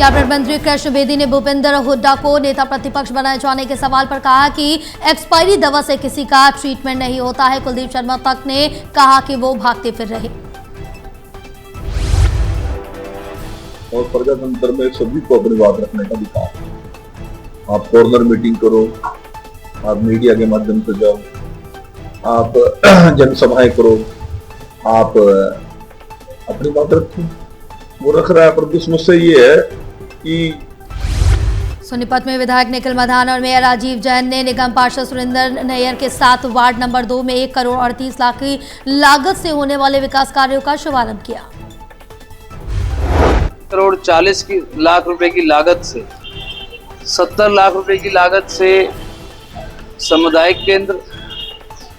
Cabinet मंत्री कृष्ण बेदी ने भूपेंद्र हुड्डा को नेता प्रतिपक्ष बनाए जाने के सवाल पर कहा कि एक्सपायरी दवा से किसी का ट्रीटमेंट नहीं होता है। कुलदीप शर्मा तक ने कहा कि वो भागते फिर रहे। और प्रजातंत्र में सभी को अपनी बात रखने का अधिकार है। आप कॉर्नर मीटिंग करो, आप मीडिया के माध्यम से जाओ, आप जनसभाएं करो, आप अपनी बात रखो। वो रख रहा है, पर समस्या ये है कि सोनीपत में विधायक निखिल मधान और मेयर राजीव जैन ने निगम पार्षद सुरेंद्र नैयर के साथ वार्ड नंबर 2 में 1 करोड़ 38 लाख की लागत से होने वाले विकास कार्यों का शुभारंभ किया। 1 करोड़ 40 लाख रुपए की लागत से 70 लाख रुपए की लागत से सामुदायिक केंद्र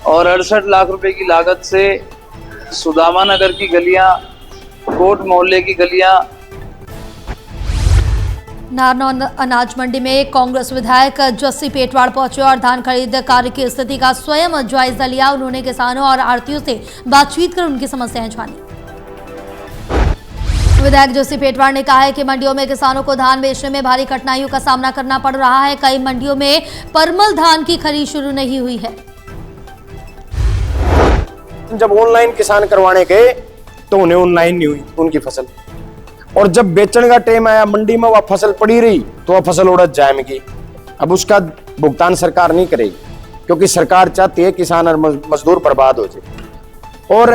और 68 लाख रुपए की लागत से सुदामा नगर की गलियां, कोट मोहल्ले की गलियां। नारनौल अनाज मंडी में कांग्रेस विधायक जस्सी पेटवाड़ पहुंचे और धान खरीद कार्य की स्थिति का स्वयं जायजा लिया। उन्होंने किसानों और आढ़तियों से बातचीत कर उनकी समस्याएं जानी। विधायक जस्सी पेटवाड़ ने कहा है कि मंडियों में किसानों को धान बेचने में भारी कठिनाइयों का सामना करना पड़ रहा है। कई मंडियों में परमल धान की खरीद शुरू नहीं हुई है। जब ऑनलाइन किसान करवाने गए तो उन्हें ऑनलाइन नहीं हुई उनकी फसल, और जब बेचने का टाइम आया मंडी में वह फसल पड़ी रही तो वह फसल उड़द जाएगी। अब उसका भुगतान सरकार नहीं करेगी, क्योंकि सरकार चाहती है किसान और मजदूर बर्बाद हो जाए। और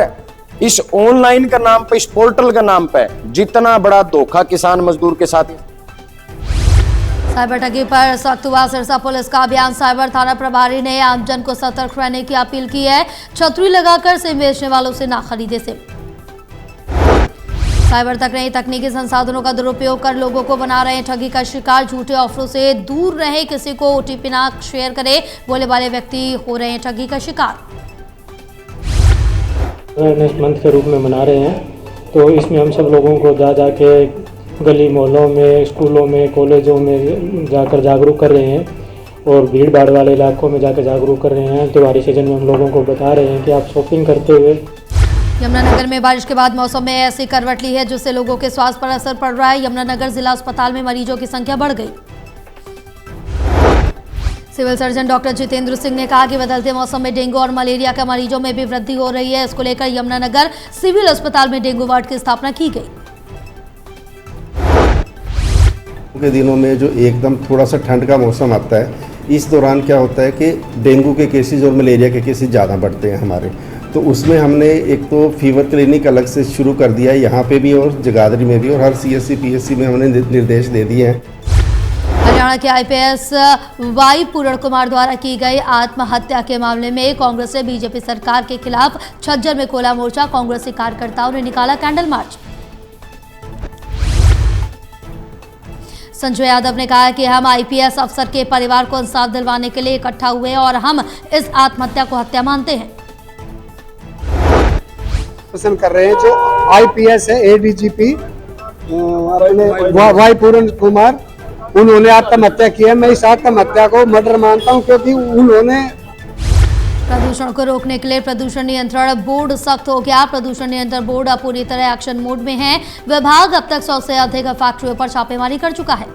इस ऑनलाइन का नाम पे, इस पोर्टल का नाम पे जितना बड़ा धोखा किसान मजदूर के साथ। साइबर ठगी पर सख्त हुआ सिरसा पुलिस का अभियान। साइबर थाना प्रभारी ने आमजन को सतर्क रहने की अपील की है। छतरी लगाकर सिम बेचने वालों से ना खरीदे सिम। साइबर तक नई तकनीकी संसाधनों का दुरुपयोग कर लोगों को बना रहे हैं ठगी का शिकार। झूठे ऑफरों से दूर रहे, किसी को ओटीपी ना शेयर करे, बोले वाले व्यक्ति हो रहे हैं ठगी का शिकार। अवेयरनेस मंथ के रूप में मना रहे हैं, तो इसमें हम सब लोगों को जाके गली मोहल्लों में, स्कूलों में, कॉलेजों में जाकर जागरूक कर रहे हैं और भीड़ भाड़ वाले इलाकों में जाकर जागरूक कर रहे हैं। त्योहारी सीजन में हम लोगों को बता रहे हैं कि आप शॉपिंग करते हुए। यमुनानगर में बारिश के बाद मौसम में ऐसी करवट ली है जिससे लोगों के स्वास्थ्य पर असर पड़ रहा है। यमुनानगर जिला अस्पताल में मरीजों की संख्या बढ़ गई। Civil surgeon doctor Jitendra Singh ने कहा कि बदलते मौसम में डेंगू और मलेरिया के मरीजों में भी वृद्धि हो रही है। इसको लेकर यमुनानगर सिविल अस्पताल में डेंगू वार्ड की स्थापना की गई। के दिनों में जो एकदम थोड़ा सा ठंड का मौसम आता है, इस दौरान क्या होता है कि डेंगू के केसेस और मलेरिया के केसेस ज़्यादा बढ़ते हैं हमारे। तो उसमें हमने एक तो फीवर क्लिनिक अलग से शुरू कर दिया है यहाँ पे भी और जगाधरी में भी, और हर CSC PSC में हमने निर्देश दे दिए हैं। हरियाणा के IPS वाई पूरण कुमार द्वारा की गई आत्महत्या के मामले में कांग्रेस ने बीजेपी सरकार के खिलाफ छज्जर में खोला मोर्चा। कांग्रेसी कार्यकर्ताओं ने निकाला कैंडल मार्च। संजय यादव ने कहा कि हम IPS अफसर के परिवार को इंसाफ दिलवाने के लिए इकट्ठा हुए और हम इस आत्महत्या को हत्या मानते हैं। पसंद कर रहे हैं जो IPS है ADGP वाई पूरण कुमार, उन्होंने आत्महत्या की है। मैं इस आत्महत्या को मर्डर मानता हूं, क्योंकि उन्होंने प्रदूषण को रोकने के लिए प्रदूषण नियंत्रण बोर्ड सख्त हो गया। प्रदूषण नियंत्रण बोर्ड अब पूरी तरह एक्शन मोड में है। विभाग अब तक 100 से अधिक फैक्ट्रियों पर छापेमारी कर चुका है।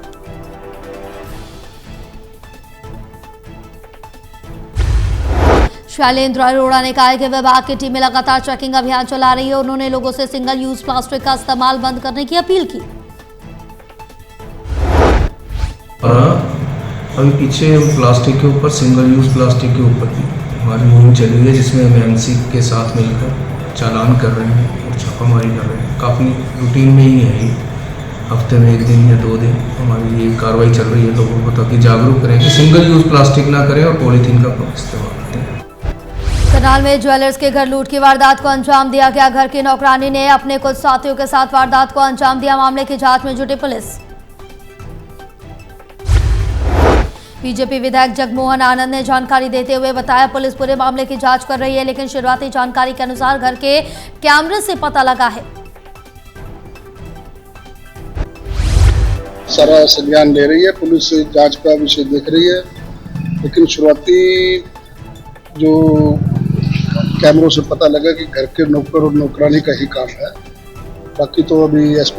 शैलेंद्र अरोड़ा ने कहा है कि विभाग की टीमें लगातार चेकिंग अभियान चला रही है। उन्होंने लोगों से सिंगल यूज प्लास्टिक का इस्तेमाल बंद करने की अपील की। अभी पीछे प्लास्टिक के ऊपर, सिंगल यूज प्लास्टिक के ऊपर भी हमारी मुहिम चली हुई है, जिसमें हम MC के साथ मिलकर चालान कर रहे हैं और छापामारी कर रहे हैं। काफ़ी रूटीन में ही है, ये हफ्ते में 1 दिन या 2 दिन हमारी ये कार्रवाई चल रही है लोगों को, ताकि जागरूक करें कि सिंगल यूज प्लास्टिक ना करें और पॉलीथीन का इस्तेमाल करें। करनाल में ज्वेलर्स के घर लूट की वारदात को अंजाम दिया गया। घर की नौकरानी ने अपने कुछ साथियों के साथ वारदात को अंजाम दिया। मामले की जांच में जुटी पुलिस। बीजेपी विधायक जगमोहन आनंद ने जानकारी देते हुए बताया, पुलिस पूरे मामले की जांच कर रही है, लेकिन शुरुआती जानकारी के अनुसार घर के कैमरे से पता लगा है। सारा संज्ञान ले रही है, पुलिस जांच का विषय देख रही है, लेकिन शुरुआती जो कैमरों से पता लगा कि घर के नौकर और नौकरानी का ही काम है। बाकी तो अभी SP